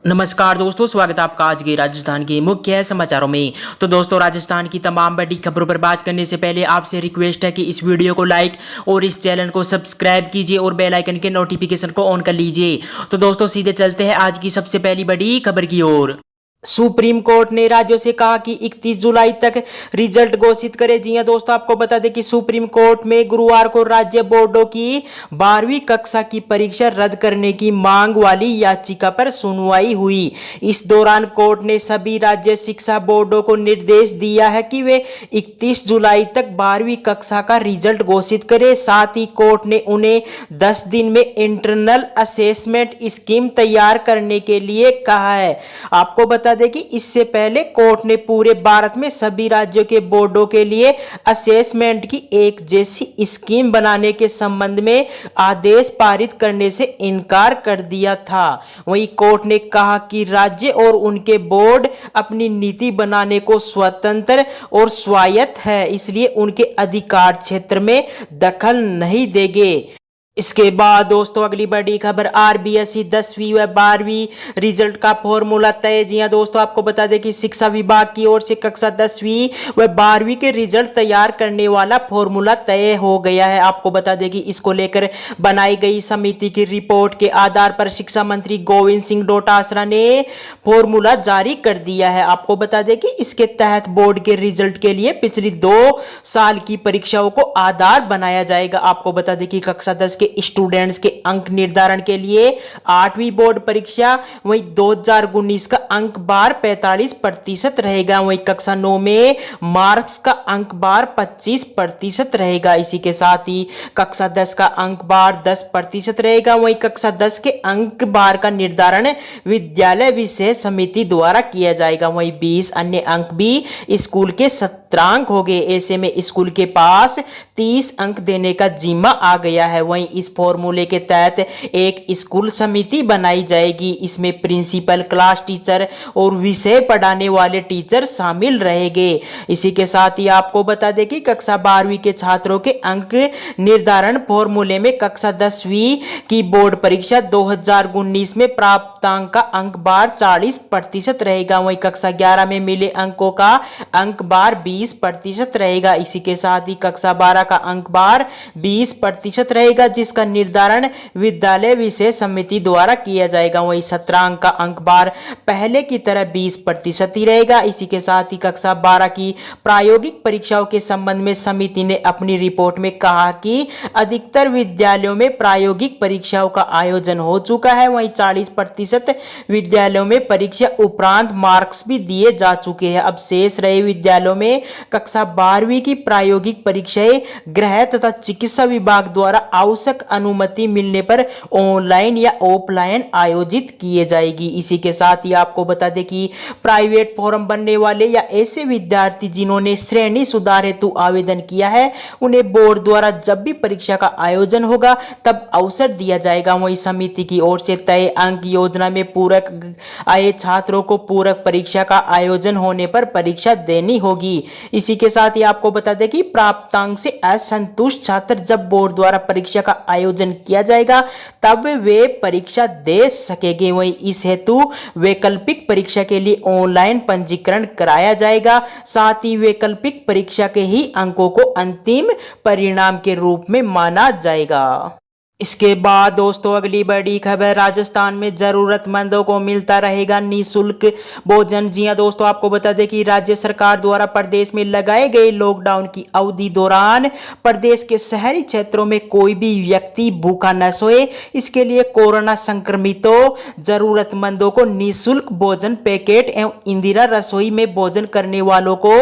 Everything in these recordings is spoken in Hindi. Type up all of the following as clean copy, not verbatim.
नमस्कार दोस्तों, स्वागत है आपका आज के राजस्थान के मुख्य समाचारों में। तो दोस्तों, राजस्थान की तमाम बड़ी खबरों पर बात करने से पहले आपसे रिक्वेस्ट है कि इस वीडियो को लाइक और इस चैनल को सब्सक्राइब कीजिए और बेल आइकन के नोटिफिकेशन को ऑन कर लीजिए। तो दोस्तों, सीधे चलते हैं आज की सबसे पहली बड़ी खबर की ओर। सुप्रीम कोर्ट ने राज्यों से कहा कि 31 जुलाई तक रिजल्ट घोषित करे। जी हां दोस्तों, आपको बता दें कि सुप्रीम कोर्ट में गुरुवार को राज्य बोर्डों की 12वीं कक्षा की परीक्षा रद्द करने की मांग वाली याचिका पर सुनवाई हुई। इस दौरान कोर्ट ने सभी राज्य शिक्षा बोर्डों को निर्देश दिया है कि वे 31 जुलाई तक 12वीं कक्षा का रिजल्ट घोषित करें। साथ ही कोर्ट ने उन्हें 10 दिन में इंटरनल असेसमेंट स्कीम तैयार करने के लिए कहा है। आपको बता दें कि इससे पहले कोर्ट ने पूरे भारत में सभी राज्यों के बोर्डों के लिए असेसमेंट की एक जैसी स्कीम बनाने के संबंध में आदेश पारित करने से इनकार कर दिया था। वहीं कोर्ट ने कहा कि राज्य और उनके बोर्ड अपनी नीति बनाने को स्वतंत्र और स्वायत्त है, इसलिए उनके अधिकार क्षेत्र में दखल नहीं देंगे। इसके बाद दोस्तों, अगली बड़ी खबर आरबीएसई 10वीं व 12वीं रिजल्ट का फॉर्मूला तय। जी हां दोस्तों, आपको बता दें कि शिक्षा विभाग की ओर से कक्षा 10वीं व 12वीं के रिजल्ट तैयार करने वाला फॉर्मूला तय हो गया है। आपको बता दें कि इसको लेकर बनाई गई समिति की रिपोर्ट के आधार पर शिक्षा मंत्री गोविंद सिंह डोटासरा ने फॉर्मूला जारी कर दिया है। आपको बता दें कि इसके तहत बोर्ड के रिजल्ट के लिए पिछली 2 साल की परीक्षाओं को आधार बनाया जाएगा। आपको बता दें कि कक्षा 10 के स्टूडेंट्स के अंक निर्धारण के लिए 8वीं बोर्ड परीक्षा वहीं 2019 का अंक बार 45% रहेगा। वहीं कक्षा 9 में मार्क्स का अंक बार 25% रहेगा। इसी के साथ ही कक्षा 10 का अंक बार 10% रहेगा। वहीं कक्षा 10 के अंक बार का निर्धारण विद्यालय विशेष समिति द्वारा किया जाएगा। वहीं 20 अन्य अंक भी स्कूल के सत्रांक हो गए। ऐसे में स्कूल के पास 30 अंक देने का जिम्मा आ गया है। वहीं इस फॉर्मूले के तहत एक स्कूल समिति बनाई जाएगी। इसमें प्रिंसिपल, क्लास टीचर और विषय पढ़ाने वाले टीचर शामिल रहेंगे। इसी के साथ ही आपको बता दें कि कक्षा 12वीं के छात्रों के अंक निर्धारण फॉर्मूले में कक्षा 10वीं की बोर्ड परीक्षा 2019 में प्राप्तांक का अंक बार 40% रहेगा। वहीं कक्षा 11 में मिले अंकों का अंक बार 20% रहेगा। इसी के साथ ही कक्षा 12 का अंक बार 20% रहेगा, जिसका निर्धारण विद्यालय विशेष समिति द्वारा किया जाएगा। वहीं सत्रांक का अंक बार पहले की तरह 20% ही रहेगा। इसी के साथ ही कक्षा 12 की प्रायोगिक परीक्षाओं के संबंध में समिति ने अपनी रिपोर्ट में कहा कि अधिकतर विद्यालयों में प्रायोगिक परीक्षाओं का आयोजन हो चुका है। वहीं 40% विद्यालयों में परीक्षा उपरांत मार्क्स भी दिए जा चुके हैं। अब शेष रहे विद्यालयों में कक्षा 12वीं की प्रायोगिक परीक्षाएं गृह तथा चिकित्सा विभाग द्वारा आवश्यक अनुमति मिलने पर ऑनलाइन या ऑफलाइन आयोजित किए जाएगी। इसी के साथ ही आपको बता दें कि प्राइवेट फॉर्म बनने वाले या ऐसे विद्यार्थी जिन्होंने श्रेणी सुधार हेतु आवेदन किया है, उन्हें बोर्ड द्वारा जब भी परीक्षा का आयोजन होगा तब अवसर दिया जाएगा। वहीं समिति की ओर से तय अंक योजना में पूरक आए छात्रों को पूरक परीक्षा का आयोजन होने पर परीक्षा देनी होगी। इसी के साथ ही आपको बता दें कि प्राप्तांक से असंतुष्ट छात्र जब बोर्ड द्वारा परीक्षा का आयोजन किया जाएगा तब वे परीक्षा दे सकेंगे। वहीं इस हेतु वैकल्पिक परीक्षा के लिए ऑनलाइन पंजीकरण कराया जाएगा। साथ ही वैकल्पिक परीक्षा के ही अंकों को अंतिम परिणाम के रूप में माना जाएगा। इसके बाद दोस्तों, अगली बड़ी खबर, राजस्थान में जरूरतमंदों को मिलता रहेगा निःशुल्क भोजन। जी हां दोस्तों, आपको बता दें कि राज्य सरकार द्वारा प्रदेश में लगाए गए लॉकडाउन की अवधि दौरान प्रदेश के शहरी क्षेत्रों में कोई भी व्यक्ति भूखा न सोए, इसके लिए कोरोना संक्रमितों जरूरतमंदों को निःशुल्क भोजन पैकेट एवं इंदिरा रसोई में भोजन करने वालों को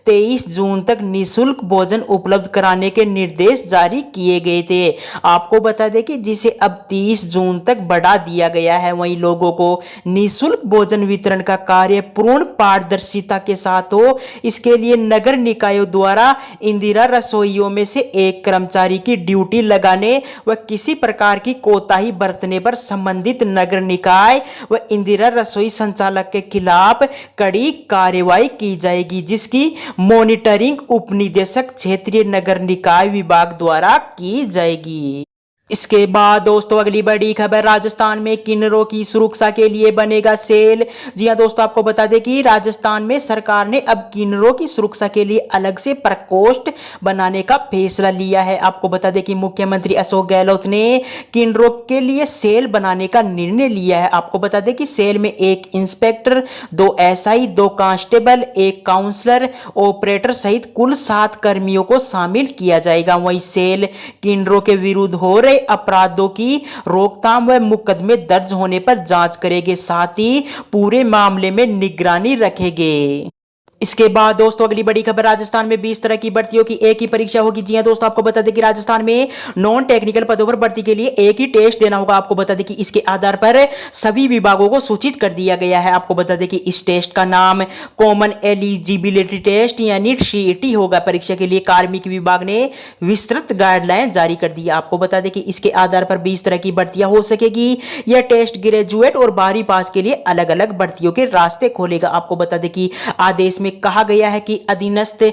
23 जून तक निःशुल्क भोजन उपलब्ध कराने के निर्देश जारी किए गए थे। आपको बता दें कि जिसे अब 30 जून तक बढ़ा दिया गया है। वहीं लोगों को निःशुल्क भोजन वितरण का कार्य पूर्ण पारदर्शिता के साथ हो, इसके लिए नगर निकायों द्वारा इंदिरा रसोइयों में से एक कर्मचारी की ड्यूटी लगाने व किसी प्रकार की कोताही बरतने पर संबंधित नगर निकाय व इंदिरा रसोई संचालक के खिलाफ कड़ी कार्रवाई की जाएगी, जिसकी मॉनिटरिंग उप निदेशक क्षेत्रीय नगर निकाय विभाग द्वारा की जाएगी। इसके बाद दोस्तों अगली बड़ी खबर, राजस्थान में किन्नरों की सुरक्षा के लिए बनेगा सेल। जी हां दोस्तों, आपको बता दें कि राजस्थान में सरकार ने अब किन्नरों की सुरक्षा के लिए अलग से प्रकोष्ठ बनाने का फैसला लिया है। आपको बता दें कि मुख्यमंत्री अशोक गहलोत ने किन्नरों के लिए सेल बनाने का निर्णय लिया है। आपको बता दें कि सेल में एक inspector, 2 SI, 2 constable, 1 counsellor, operator सहित कुल 7 कर्मियों को शामिल किया जाएगा। वहीं सेल किन्नरों के विरुद्ध हो रहे अपराधों की रोकथाम व मुकदमे दर्ज होने पर जांच करेंगे, साथ ही पूरे मामले में निगरानी रखेंगे। इसके बाद दोस्तों अगली बड़ी खबर, राजस्थान में 20 तरह की भर्तियों की एक ही परीक्षा होगी। जी हां दोस्तों, आपको बता दें कि राजस्थान में नॉन टेक्निकल पदों पर भर्ती के लिए एक ही टेस्ट देना होगा। आपको बता दें कि इसके आधार पर सभी विभागों को सूचित कर दिया गया है। आपको बता दें कि इस टेस्ट का नाम कॉमन एलिजिबिलिटी टेस्ट यानी सीईटी होगा। परीक्षा के लिए कार्मिक विभाग ने विस्तृत गाइडलाइन जारी कर दी है। आपको बता दें कि इसके आधार पर 20 तरह की भर्तियां हो सकेगी। यह टेस्ट ग्रेजुएट और 12वीं पास के लिए अलग अलग भर्तियों के रास्ते खोलेगा। आपको बता दें कि आदेश में कहा गया है कि अधीनस्थ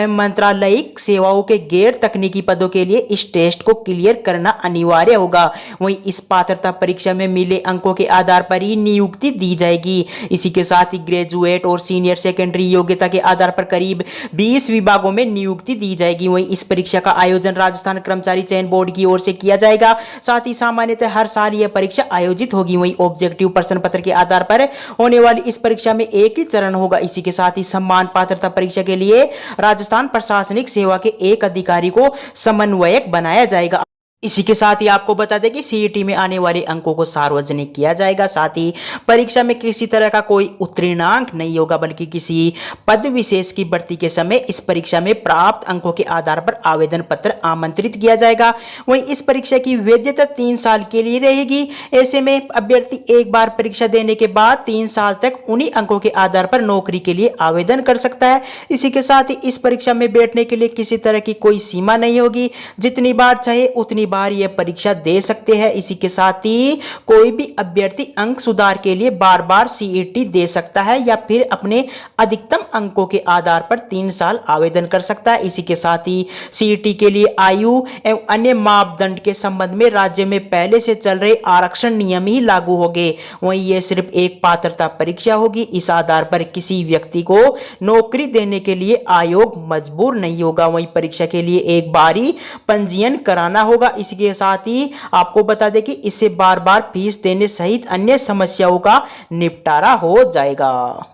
मंत्रालयिक सेवाओं के गैर तकनीकी पदों के लिए इस टेस्ट को क्लियर करना अनिवार्य होगा। वहीं इस पात्रता परीक्षा में मिले अंकों के आधार पर ही नियुक्ति दी जाएगी। इसी के साथ ही ग्रेजुएट और सीनियर सेकेंडरी योग्यता के आधार पर करीब 20 विभागों में नियुक्ति दी जाएगी। वहीं इस परीक्षा का आयोजन राजस्थान कर्मचारी चयन बोर्ड की ओर से किया जाएगा। साथ ही सामान्यतः हर साल यह परीक्षा आयोजित होगी। वहीं ऑब्जेक्टिव प्रश्न पत्र के आधार पर होने वाली इस परीक्षा में एक ही चरण होगा। इसी के साथ ही सम्मान पात्रता परीक्षा के लिए राजस्थान प्रशासनिक सेवा के एक अधिकारी को समन्वयक बनाया जाएगा। इसी के साथ ही आपको बता दें कि सीईटी में आने वाले अंकों को सार्वजनिक किया जाएगा। साथ ही परीक्षा में किसी तरह का कोई उत्तीर्णांक नहीं होगा, बल्कि किसी पद विशेष की भर्ती के समय इस परीक्षा में प्राप्त अंकों के आधार पर आवेदन पत्र आमंत्रित किया जाएगा। वहीं इस परीक्षा की वैधता 3 साल के लिए रहेगी। ऐसे में अभ्यर्थी एक बार परीक्षा देने के बाद 3 साल तक उन्हीं अंकों के आधार पर नौकरी के लिए आवेदन कर सकता है। इसी के साथ ही इस परीक्षा में बैठने के लिए किसी तरह की कोई सीमा नहीं होगी, जितनी बार चाहे उतनी बार यह परीक्षा दे सकते हैं। इसी के साथ ही कोई भी अभ्यर्थी अंक सुधार के लिए बार बार सीईटी दे सकता है या फिर अपने अधिकतम अंकों के आधार पर 3 साल आवेदन कर सकता है। इसी के साथ ही सीईटी के लिए आयु एवं अन्य मापदंड के संबंध में राज्य में पहले से चल रहे आरक्षण नियम ही लागू होंगे। वहीं यह सिर्फ एक पात्रता परीक्षा होगी। इस आधार पर किसी व्यक्ति को नौकरी देने के लिए आयोग मजबूर नहीं होगा। वहीं परीक्षा के लिए एक बार ही पंजीयन कराना होगा। इसके साथ ही आपको बता दें कि इससे बार बार फीस देने सहित अन्य समस्याओं का निपटारा हो जाएगा।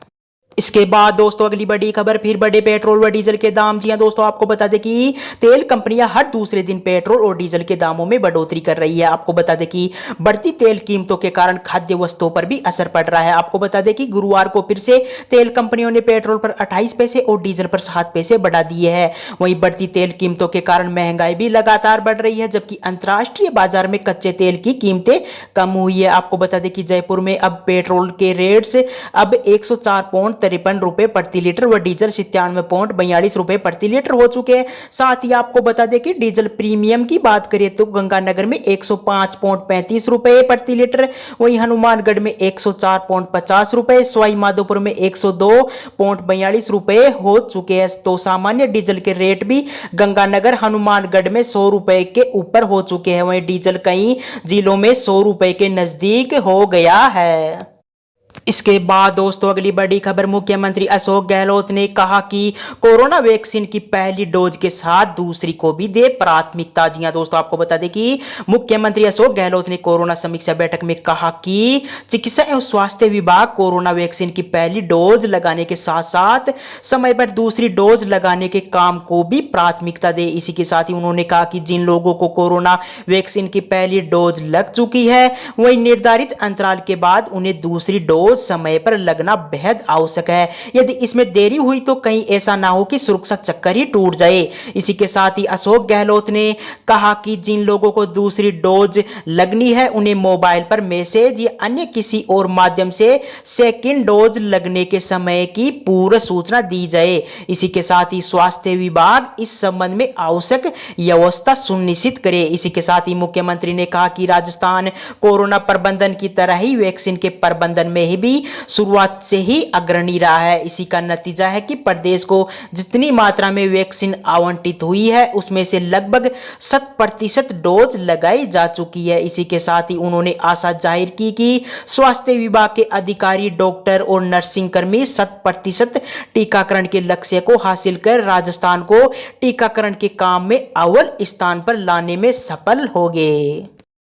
इसके बाद दोस्तों अगली बड़ी खबर, फिर बढ़े पेट्रोल व डीजल के दाम। जी हां दोस्तों, आपको बता दें कि तेल कंपनियां हर दूसरे दिन पेट्रोल और डीजल के दामों में बढ़ोतरी कर रही है। आपको बता दें कि बढ़ती तेल कीमतों के कारण खाद्य वस्तुओं पर भी असर पड़ रहा है। आपको बता दें कि गुरुवार को फिर से तेल कंपनियों ने पेट्रोल पर 28 पैसे और डीजल पर 7 पैसे बढ़ा दिए हैं। वहीं बढ़ती तेल कीमतों के कारण महंगाई भी लगातार बढ़ रही है, जबकि अंतर्राष्ट्रीय बाजार में कच्चे तेल की कीमतें कम हुई है। आपको बता दें कि जयपुर में अब पेट्रोल के रेट्स अब 104.53 रुपए प्रति लीटर व डीजल 97.42 रुपए प्रति लीटर हो चुके हैं। साथ ही आपको बता दें कि डीजल प्रीमियम की बात करें तो गंगानगर में 105.35 रुपए प्रति लीटर, वहीं हनुमानगढ़ में 104.50 रुपए, सवाई माधोपुर में 102.42 रुपए हो चुके हैं। तो सामान्य डीजल के रेट भी गंगानगर हनुमानगढ़ में 100 रुपए के ऊपर हो चुके हैं। वहीं डीजल कई जिलों में 100 रुपए के नजदीक हो गया है। इसके बाद दोस्तों अगली बड़ी खबर, मुख्यमंत्री अशोक गहलोत ने कहा कि कोरोना वैक्सीन की पहली डोज के साथ दूसरी को भी दे प्राथमिकता। जी हां दोस्तों, आपको बता दें कि मुख्यमंत्री अशोक गहलोत ने कोरोना समीक्षा बैठक में कहा कि चिकित्सा एवं स्वास्थ्य विभाग कोरोना वैक्सीन की पहली डोज लगाने के साथ साथ समय पर दूसरी डोज लगाने के काम को भी प्राथमिकता दे। इसी के साथ ही उन्होंने कहा कि जिन लोगों को कोरोना वैक्सीन की पहली डोज लग चुकी है, वही निर्धारित अंतराल के बाद उन्हें दूसरी डोज समय पर लगना बेहद आवश्यक है। यदि इसमें देरी हुई तो कहीं ऐसा ना हो कि सुरक्षा चक्कर ही टूट जाए। इसी के साथ ही अशोक गहलोत ने कहा कि जिन लोगों को दूसरी डोज लगनी है, उन्हें मोबाइल पर मैसेज या अन्य किसी और माध्यम से सेकंड डोज लगने के समय की पूर्व सूचना दी जाए। इसी के साथ ही स्वास्थ्य विभाग इस संबंध में आवश्यक व्यवस्था सुनिश्चित करे। इसी के साथ ही मुख्यमंत्री ने कहा कि राजस्थान कोरोना प्रबंधन की तरह ही वैक्सीन के प्रबंधन में ही भी शुरुआत से ही अग्रणी रहा है। इसी का नतीजा है कि प्रदेश को जितनी मात्रा में वैक्सीन आवंटित हुई है उसमें से लगभग 100% डोज लगाई जा चुकी है। इसी के साथ ही उन्होंने आशा जाहिर की कि स्वास्थ्य विभाग के अधिकारी, डॉक्टर और नर्सिंग कर्मी 100% टीकाकरण के लक्ष्य को हासिल कर राजस्थान को टीकाकरण के काम में अव्वल स्थान पर लाने में सफल होंगे।